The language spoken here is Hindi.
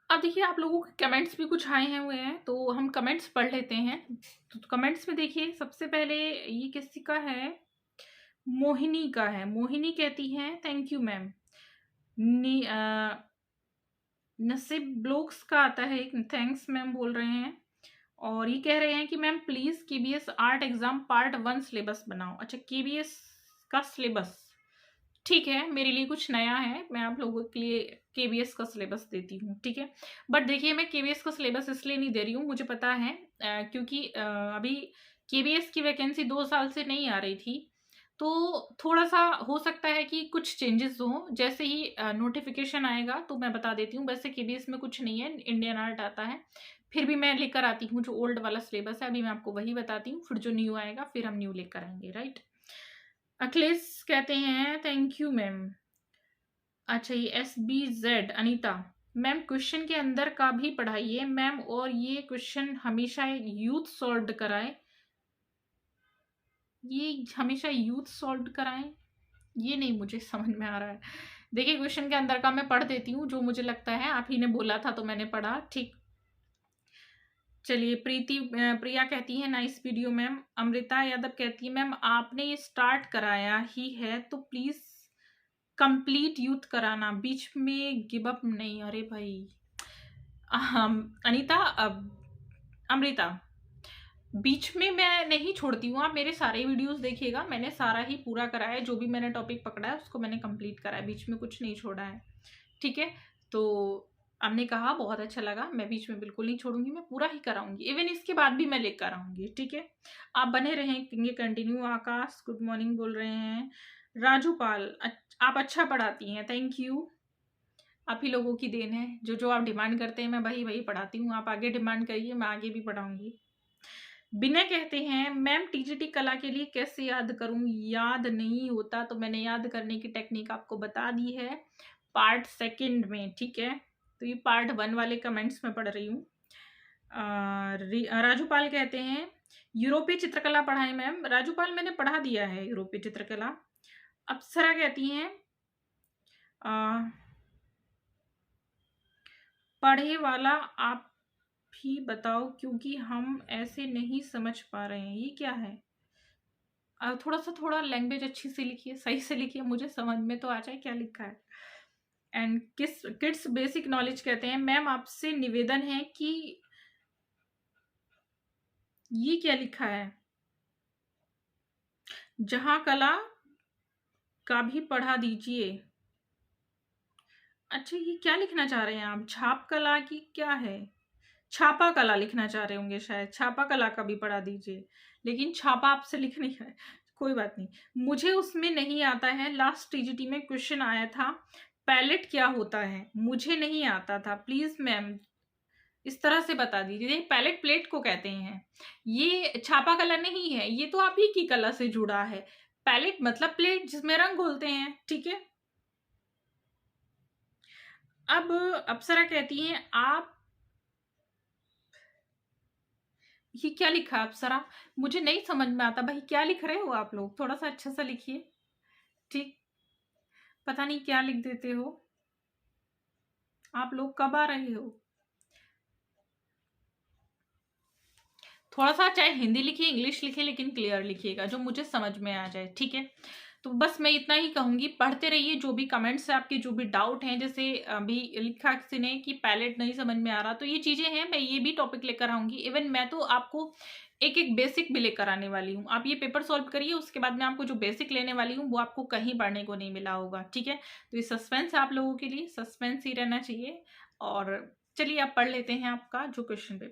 अब देखिए आप लोगों के कमेंट्स भी कुछ आए हैं हुए हैं, तो हम कमेंट्स पढ़ लेते हैं। तो कमेंट्स में देखिए सबसे पहले ये किसी का है, मोहिनी का है। मोहिनी कहती हैं थैंक यू मैम। नसीब ब्लॉग्स का आता है एक, थैंक्स मैम बोल रहे हैं। और ये कह रहे हैं कि ma'am please KBS art exam part 1 syllabus बनाओ। अच्छा, केबीएस का सिलेबस ठीक है, मेरे लिए कुछ नया है, मैं आप लोगों के लिए केबीएस का सिलेबस देती हूँ, ठीक है। बट देखिए मैं केबीएस का सिलेबस इसलिए नहीं दे रही हूँ, मुझे पता है क्योंकि अभी केबीएस की वैकेंसी 2 साल से नहीं आ रही थी, तो थोड़ा सा हो सकता है कि कुछ चेंजेस हों। जैसे ही नोटिफिकेशन आएगा तो मैं बता देती हूँ। वैसे केबीएस में कुछ नहीं है, इंडियन आर्ट आता है, फिर भी मैं लेकर आती हूँ जो ओल्ड वाला सिलेबस है, अभी मैं आपको वही बताती हूँ, फिर जो न्यू आएगा फिर हम न्यू लेकर आएंगे, राइट। अखिलेश कहते हैं थैंक यू मैम। अच्छा, ये SBZ अनीता, मैम क्वेश्चन के अंदर का भी पढ़ाइए मैम, और ये क्वेश्चन हमेशा यूथ सॉल्व कराए। ये हमेशा यूथ सॉल्व कराएं, ये नहीं मुझे समझ में आ रहा है। देखिए क्वेश्चन के अंदर का मैं पढ़ देती हूँ जो मुझे लगता है, आप ही ने बोला था तो मैंने पढ़ा, ठीक। चलिए प्रिया कहती है nice video ma'am. Amrita Yadav कहती है मैम आपने ये स्टार्ट कराया ही है तो प्लीज कंप्लीट यूथ कराना, बीच में गिव अप नहीं। अरे भाई अनीता, अमृता, बीच में मैं नहीं छोड़ती हूँ, आप मेरे सारे वीडियोस देखिएगा, मैंने सारा ही पूरा कराया है, जो भी मैंने टॉपिक पकड़ा है उसको मैंने कंप्लीट करा है, बीच में कुछ नहीं छोड़ा है, ठीक है। तो आपने कहा बहुत अच्छा लगा, मैं बीच में बिल्कुल नहीं छोड़ूंगी, मैं पूरा ही कराऊंगी, इवन इसके बाद भी मैं लेकर आऊंगी, ठीक है। आप बने रहेंगे कंटिन्यू। आकाश गुड मॉर्निंग बोल रहे हैं। राजू पाल, आप अच्छा पढ़ाती हैं, थैंक यू। आप ही लोगों की देन है, जो जो आप डिमांड करते हैं मैं वही वही पढ़ाती हूँ, आप आगे डिमांड करिए, मैं आगे भी पढ़ाऊंगी। बिना कहते हैं मैम टीजीटी कला के लिए कैसे याद करूं, याद नहीं होता, तो मैंने याद करने की टेक्निक आपको बता दी है पार्ट 2 में, ठीक है। तो ये पार्ट 1 वाले कमेंट्स में पढ़ रही हूँ। राजूपाल कहते हैं यूरोपीय चित्रकला पढ़ाएं मैम। राजूपाल मैंने पढ़ा दिया है यूरोपीय चित्रकला। अप्सरा कहती हैं पढ़े वाला आप भी बताओ क्योंकि हम ऐसे नहीं समझ पा रहे हैं, ये क्या है। थोड़ा लैंग्वेज अच्छी से लिखिए, सही से लिखिए, मुझे समझ में तो आ जाए क्या लिखा है। एंड किड्स बेसिक नॉलेज कहते हैं मैम आपसे निवेदन है कि ये क्या लिखा है, जहां कला का भी पढ़ा दीजिए। अच्छा, ये क्या लिखना चाह रहे हैं आप, छाप कला की क्या है, छापा कला लिखना चाह रहे होंगे शायद, छापा कला का भी पढ़ा दीजिए, लेकिन छापा आपसे लिखनी है, कोई बात नहीं, मुझे उसमें नहीं आता है। लास्ट टीजीटी में क्वेश्चन आया था पैलेट क्या होता है, मुझे नहीं आता था, प्लीज मैम इस तरह से बता दीजिए। पैलेट प्लेट को कहते हैं, ये छापा कला नहीं है, ये तो आप ही की कला से जुड़ा है। पैलेट मतलब प्लेट जिसमें रंग घोलते हैं, ठीक है। अब अप्सरा कहती हैं आप, ये क्या लिखा है अप्सरा, मुझे नहीं समझ में आता भाई, क्या लिख रहे हो आप लोग, थोड़ा सा अच्छा सा लिखिए, ठीक। पता नहीं क्या लिख देते हो आप लोग, कब आ रहे हो। थोड़ा सा चाहे हिंदी लिखिए इंग्लिश लिखिए, लेकिन क्लियर लिखिएगा जो मुझे समझ में आ जाए, ठीक है। तो बस मैं इतना ही कहूंगी, पढ़ते रहिए, जो भी कमेंट्स है आपके, जो भी डाउट हैं, जैसे अभी लिखा किसी ने कि पैलेट नहीं समझ में आ रहा, तो ये चीजें हैं, मैं ये भी टॉपिक लेकर आऊंगी। इवन मैं तो आपको एक एक बेसिक भी लेकर आने वाली हूँ, आप ये पेपर सॉल्व करिए, उसके बाद मैं आपको जो बेसिक लेने वाली हूँ वो आपको कहीं पढ़ने को नहीं मिला होगा, ठीक है। तो ये सस्पेंस है आप लोगों के लिए, सस्पेंस ही रहना चाहिए। और चलिए आप पढ़ लेते हैं आपका जो क्वेश्चन पेपर